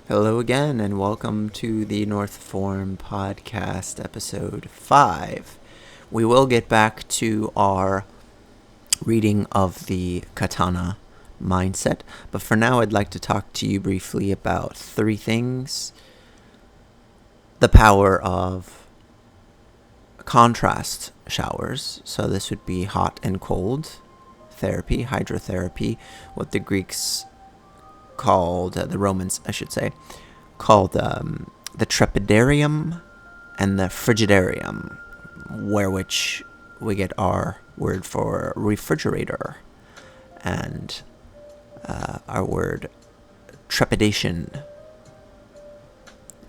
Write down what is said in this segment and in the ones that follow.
Hello again, and welcome to the NorthFormPdcast episode 5. We will get back to our reading of the Katana mindset, but for now I'd like to talk to you briefly about 3 things. The power of contrast showers, so this would be hot and cold therapy, hydrotherapy, what the Greeks called, the Romans, I should say, called the trepidarium and the frigidarium, which we get our word for refrigerator and our word trepidation,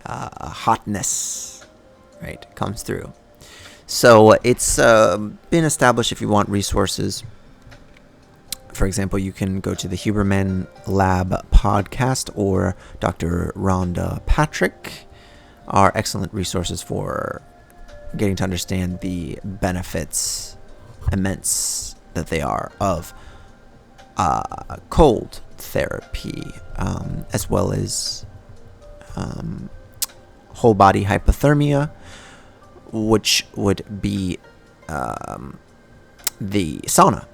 hotness, right, comes through. So it's been established. If you want resources, for example, you can go to the Huberman Lab podcast or Dr. Rhonda Patrick, are excellent resources for getting to understand the benefits, immense that they are, of cold therapy, as well as whole body hypothermia, which would be the sauna.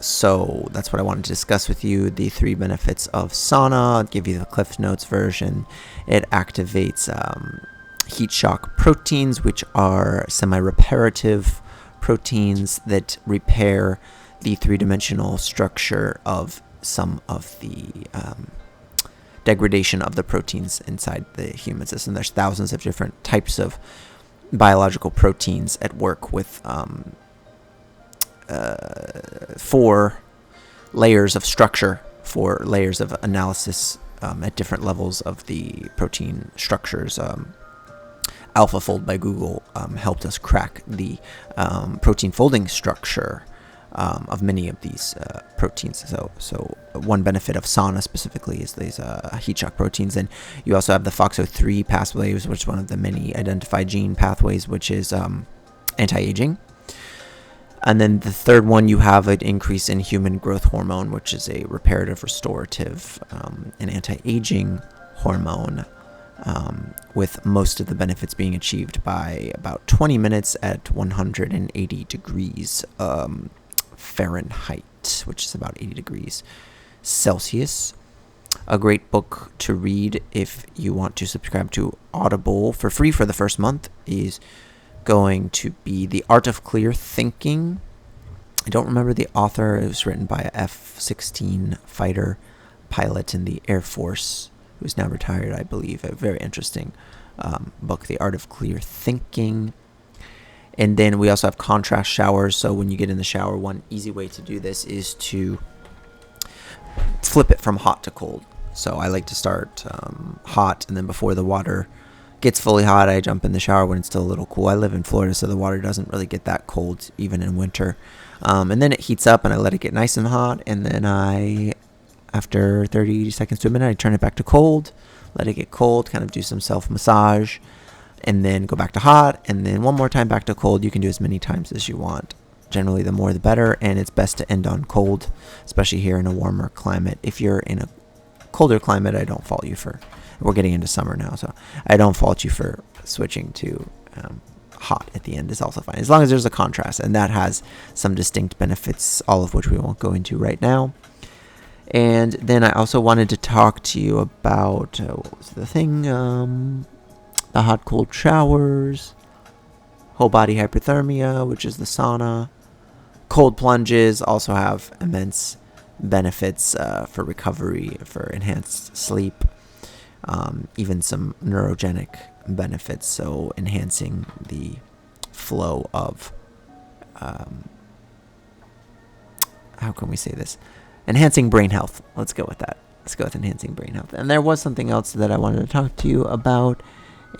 So that's what I wanted to discuss with you, the 3 benefits of sauna. I'll give you the Cliff Notes version. It activates heat shock proteins, which are semi-reparative proteins that repair the 3-dimensional structure of some of the degradation of the proteins inside the human system. There's thousands of different types of biological proteins at work with 4 layers of structure, 4 layers of analysis at different levels of the protein structures. AlphaFold by Google helped us crack the protein folding structure of many of these proteins. So one benefit of sauna specifically is these heat shock proteins. And you also have the FOXO3 pathways, which is one of the many identified gene pathways, which is anti-aging. And then the third one, you have an increase in human growth hormone, which is a reparative, restorative, and anti-aging hormone, with most of the benefits being achieved by about 20 minutes at 180 degrees Fahrenheit, which is about 80 degrees Celsius. A great book to read if you want to subscribe to Audible for free for the first month is going to be The Art of Clear Thinking. I don't remember the author. It was written by a F-16 fighter pilot in the Air Force who's now retired, I believe. A very interesting book, The Art of Clear Thinking. And then we also have contrast showers. So when you get in the shower, one easy way to do this is to flip it from hot to cold. So I like to start hot, and then before the water gets fully hot, I jump in the shower when it's still a little cool. I live in Florida, so the water doesn't really get that cold even in winter. And then it heats up, and I let it get nice and hot, and then after 30 seconds to a minute, I turn it back to cold, let it get cold, kind of do some self-massage, and then go back to hot, and then one more time back to cold. You can do as many times as you want. Generally, the more the better, and it's best to end on cold, especially here in a warmer climate. If you're in a colder climate, I don't fault you for... We're getting into summer now, so I don't fault you for switching to hot at the end. Is also fine, as long as there's a contrast, and that has some distinct benefits, all of which we won't go into right now. And then I also wanted to talk to you about, what was the thing? The hot-cold showers, whole body hypothermia, which is the sauna. Cold plunges also have immense benefits for recovery, for enhanced sleep. Even some neurogenic benefits, so enhancing the flow of, how can we say this? Enhancing brain health. Let's go with that. Let's go with enhancing brain health. And there was something else that I wanted to talk to you about,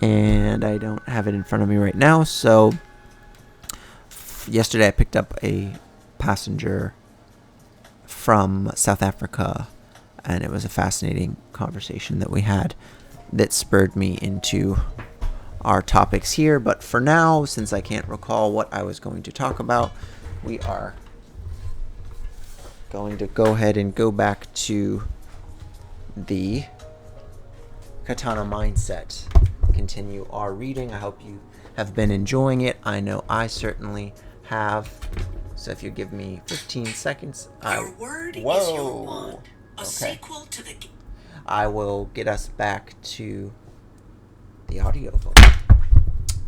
and I don't have it in front of me right now. So yesterday I picked up a passenger from South Africa, and it was a fascinating conversation that we had that spurred me into our topics here. But for now, since I can't recall what I was going to talk about, we are going to go ahead and go back to the Katana Mindset continue our reading. I hope you have been enjoying it. I know I certainly have. So if you give me 15 seconds, Your word is your wand. A sequel to the... I will get us back to the audio.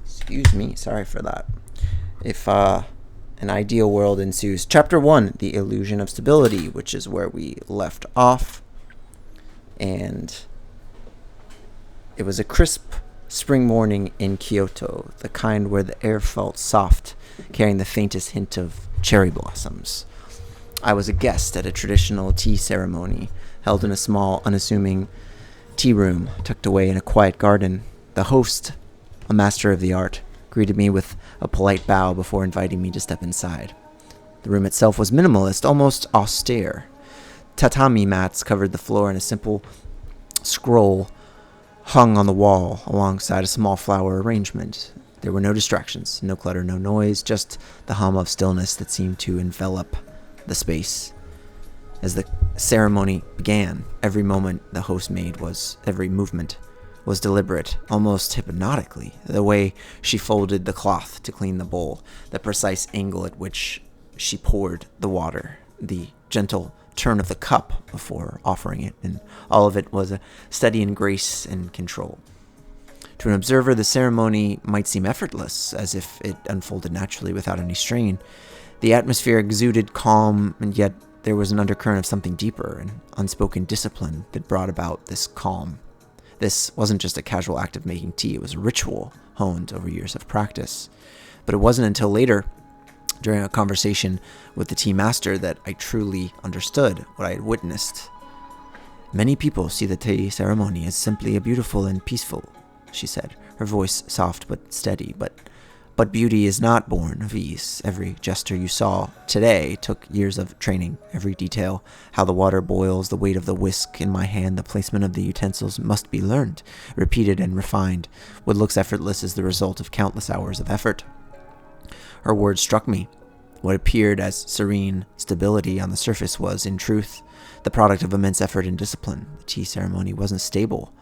Excuse me, sorry for that. If an ideal world ensues. Chapter 1, The Illusion of Stability, which is where we left off. And it was a crisp spring morning in Kyoto, the kind where the air felt soft, carrying the faintest hint of cherry blossoms. I was a guest at a traditional tea ceremony held in a small, unassuming tea room tucked away in a quiet garden. The host, a master of the art, greeted me with a polite bow before inviting me to step inside. The room itself was minimalist, almost austere. Tatami mats covered the floor, and a simple scroll hung on the wall alongside a small flower arrangement. There were no distractions, no clutter, no noise, just the hum of stillness that seemed to envelop the space. As the ceremony began, every movement the host made was deliberate, almost hypnotically. The way she folded the cloth to clean the bowl, the precise angle at which she poured the water, the gentle turn of the cup before offering it, and all of it was a study in grace and control. To an observer, the ceremony might seem effortless, as if it unfolded naturally without any strain. The atmosphere exuded calm, and yet there was an undercurrent of something deeper, an unspoken discipline that brought about this calm. This wasn't just a casual act of making tea, it was a ritual honed over years of practice. But it wasn't until later, during a conversation with the tea master, that I truly understood what I had witnessed. Many people see the tea ceremony as simply beautiful and peaceful, she said, her voice soft but steady. But beauty is not born of ease. Every gesture you saw today took years of training. Every detail, how the water boils, the weight of the whisk in my hand, the placement of the utensils must be learned, repeated, and refined. What looks effortless is the result of countless hours of effort. Her words struck me. What appeared as serene stability on the surface was, in truth, the product of immense effort and discipline. The tea ceremony wasn't stable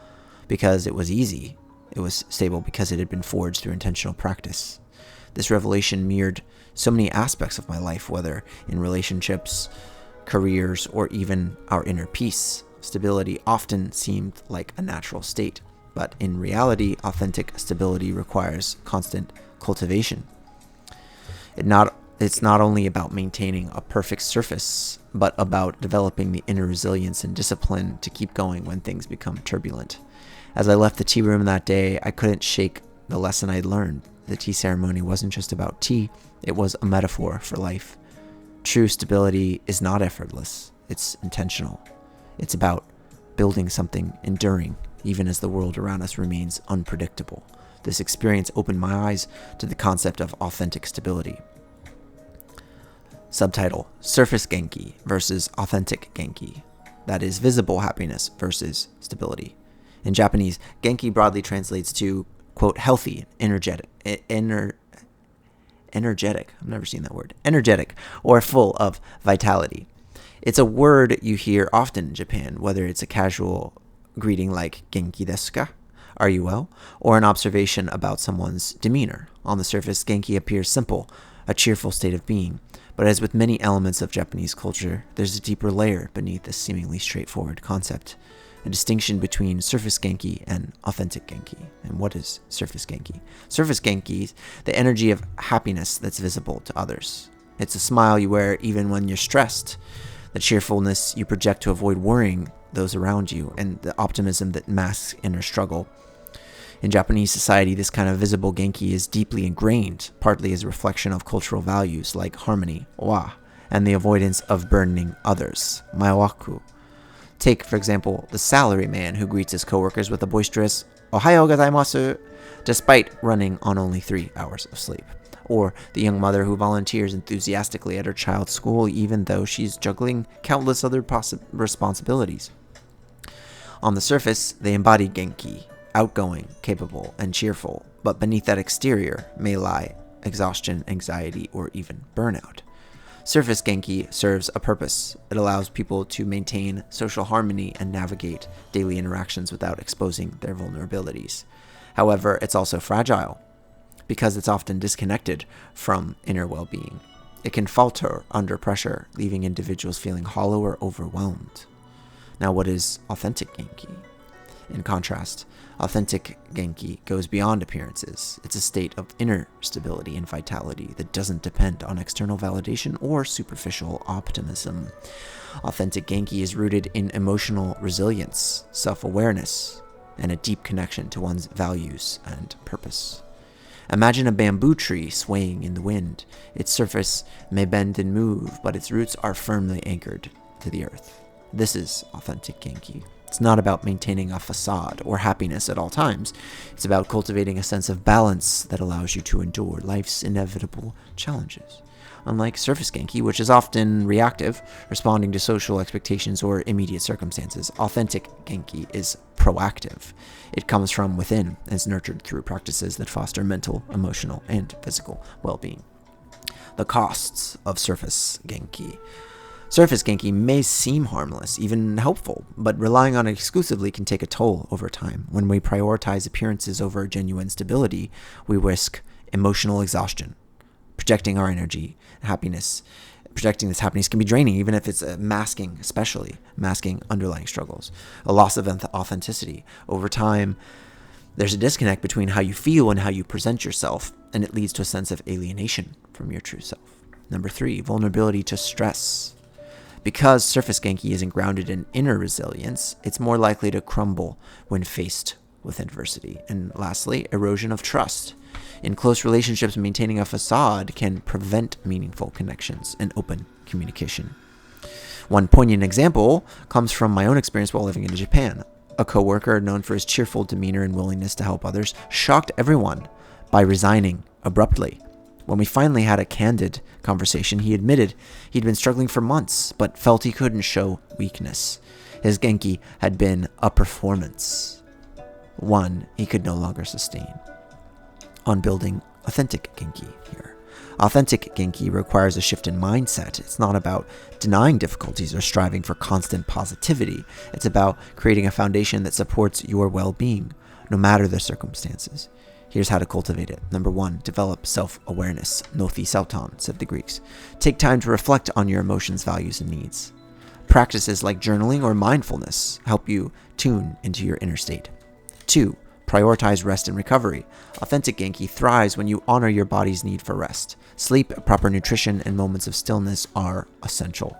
because it was easy. It was stable because it had been forged through intentional practice. This revelation mirrored so many aspects of my life, whether in relationships, careers, or even our inner peace. Stability often seemed like a natural state, but in reality, authentic stability requires constant cultivation. It's not only about maintaining a perfect surface, but about developing the inner resilience and discipline to keep going when things become turbulent. As I left the tea room that day, I couldn't shake the lesson I'd learned. The tea ceremony wasn't just about tea, it was a metaphor for life. True stability is not effortless, it's intentional. It's about building something enduring, even as the world around us remains unpredictable. This experience opened my eyes to the concept of authentic stability. Subtitle: Surface Genki versus Authentic Genki. That is, visible happiness versus stability. In Japanese, Genki broadly translates to, quote, healthy, energetic, I've never seen that word, energetic, or full of vitality. It's a word you hear often in Japan, whether it's a casual greeting like Genki desu ka, are you well, or an observation about someone's demeanor. On the surface, Genki appears simple, a cheerful state of being. But as with many elements of Japanese culture, there's a deeper layer beneath this seemingly straightforward concept. A distinction between surface Genki and authentic Genki. And what is surface Genki? Surface Genki is the energy of happiness that's visible to others. It's a smile you wear even when you're stressed, the cheerfulness you project to avoid worrying those around you, and the optimism that masks inner struggle. In Japanese society, this kind of visible Genki is deeply ingrained, partly as a reflection of cultural values like harmony, wa, and the avoidance of burdening others, maewaku. Take, for example, the salaryman who greets his coworkers with a boisterous "Ohayou gozaimasu," despite running on only 3 hours of sleep. Or the young mother who volunteers enthusiastically at her child's school even though she's juggling countless other responsibilities. On the surface, they embody Genki, outgoing, capable, and cheerful, but beneath that exterior may lie exhaustion, anxiety, or even burnout. Surface Genki serves a purpose. It allows people to maintain social harmony and navigate daily interactions without exposing their vulnerabilities. However, it's also fragile because it's often disconnected from inner well-being. It can falter under pressure, leaving individuals feeling hollow or overwhelmed. Now, what is authentic Genki? In contrast, authentic Genki goes beyond appearances. It's a state of inner stability and vitality that doesn't depend on external validation or superficial optimism. Authentic Genki is rooted in emotional resilience, self-awareness, and a deep connection to one's values and purpose. Imagine a bamboo tree swaying in the wind. Its surface may bend and move, but its roots are firmly anchored to the earth. This is authentic Genki. It's not about maintaining a facade or happiness at all times. It's about cultivating a sense of balance that allows you to endure life's inevitable challenges. Unlike surface Genki, which is often reactive, responding to social expectations or immediate circumstances, authentic Genki is proactive. It comes from within and is nurtured through practices that foster mental, emotional, and physical well-being. The costs of surface Genki. Surface Genki may seem harmless, even helpful, but relying on it exclusively can take a toll over time. When we prioritize appearances over genuine stability, we risk emotional exhaustion. Projecting our energy, happiness, projecting this happiness can be draining, even if it's masking underlying struggles. A loss of authenticity. Over time, there's a disconnect between how you feel and how you present yourself, and it leads to a sense of alienation from your true self. Number 3, vulnerability to stress. Because surface Genki isn't grounded in inner resilience, it's more likely to crumble when faced with adversity. And lastly, erosion of trust. In close relationships, maintaining a facade can prevent meaningful connections and open communication. One poignant example comes from my own experience while living in Japan. A coworker known for his cheerful demeanor and willingness to help others shocked everyone by resigning abruptly. When we finally had a candid conversation, he admitted he'd been struggling for months, but felt he couldn't show weakness. His Genki had been a performance, one he could no longer sustain. On building authentic Genki here. Authentic Genki requires a shift in mindset. It's not about denying difficulties or striving for constant positivity. It's about creating a foundation that supports your well-being, no matter the circumstances. Here's how to cultivate it. Number 1, develop self-awareness. Nothi sauton, said the Greeks. Take time to reflect on your emotions, values, and needs. Practices like journaling or mindfulness help you tune into your inner state. 2, prioritize rest and recovery. Authentic Genki thrives when you honor your body's need for rest. Sleep, proper nutrition, and moments of stillness are essential.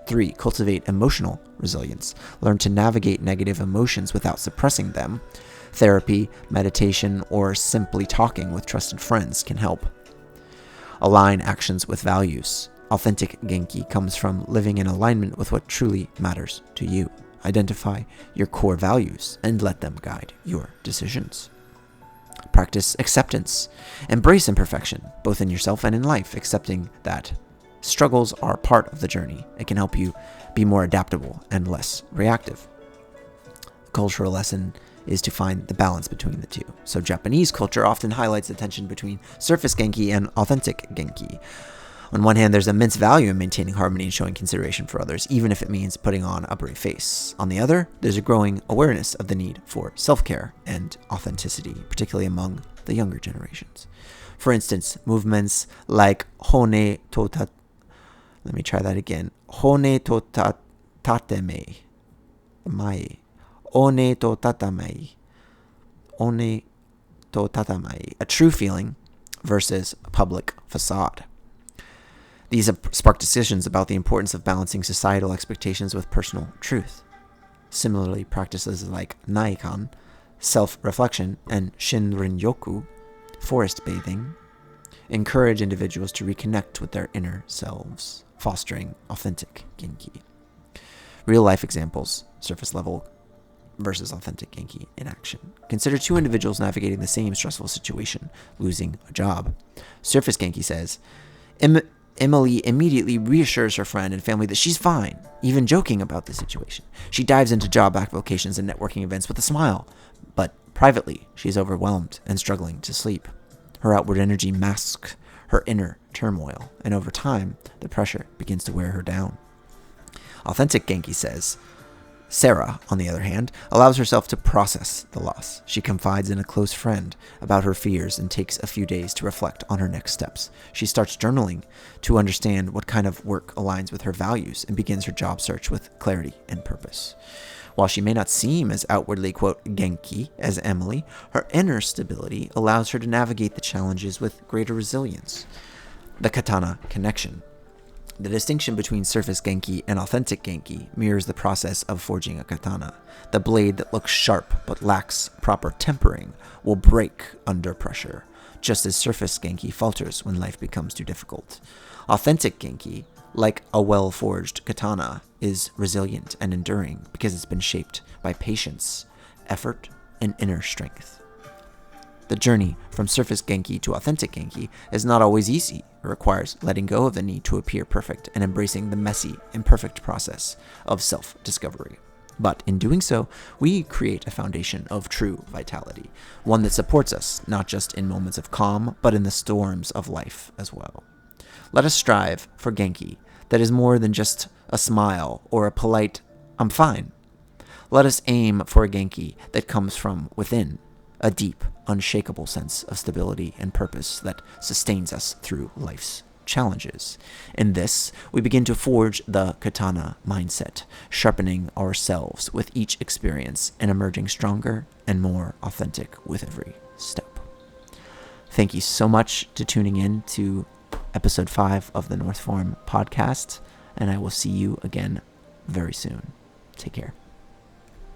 3, cultivate emotional resilience. Learn to navigate negative emotions without suppressing them. Therapy, meditation, or simply talking with trusted friends can help. Align actions with values. Authentic Genki comes from living in alignment with what truly matters to you. Identify your core values and let them guide your decisions. Practice acceptance. Embrace imperfection, both in yourself and in life, accepting that struggles are part of the journey. It can help you be more adaptable and less reactive. The cultural lesson is to find the balance between the two. So Japanese culture often highlights the tension between surface Genki and authentic Genki. On one hand, there's immense value in maintaining harmony and showing consideration for others, even if it means putting on a brave face. On the other, there's a growing awareness of the need for self-care and authenticity, particularly among the younger generations. For instance, movements like Hone to tateme, mai, one to tatamai, one to tatamai, a true feeling versus a public facade. These have sparked decisions about the importance of balancing societal expectations with personal truth. Similarly, practices like Naikan, self-reflection, and Shinrin-yoku, forest bathing, encourage individuals to reconnect with their inner selves, fostering authentic Genki. Real-life examples, surface level versus authentic Genki in action. Consider 2 individuals navigating the same stressful situation, losing a job. Surface Genki says, Emily immediately reassures her friend and family that she's fine, even joking about the situation. She dives into job applications and networking events with a smile, but privately, she's overwhelmed and struggling to sleep. Her outward energy masks her inner turmoil, and over time, the pressure begins to wear her down. Authentic Genki says, Sarah, on the other hand, allows herself to process the loss. She confides in a close friend about her fears and takes a few days to reflect on her next steps. She starts journaling to understand what kind of work aligns with her values and begins her job search with clarity and purpose. While she may not seem as outwardly, quote, Genki as Emily, her inner stability allows her to navigate the challenges with greater resilience. The Katana Connection. The distinction between surface Genki and authentic Genki mirrors the process of forging a katana. The blade that looks sharp but lacks proper tempering will break under pressure, just as surface Genki falters when life becomes too difficult. Authentic Genki, like a well-forged katana, is resilient and enduring because it's been shaped by patience, effort, and inner strength. The journey from surface Genki to authentic Genki is not always easy. It requires letting go of the need to appear perfect and embracing the messy, imperfect process of self-discovery. But in doing so, we create a foundation of true vitality, one that supports us not just in moments of calm, but in the storms of life as well. Let us strive for Genki that is more than just a smile or a polite, I'm fine. Let us aim for a Genki that comes from within, a deep, unshakable sense of stability and purpose that sustains us through life's challenges. In this, we begin to forge the katana mindset, sharpening ourselves with each experience and emerging stronger and more authentic with every step. Thank you so much to tuning in to episode 5 of the North Form podcast, and I will see you again very soon. Take care.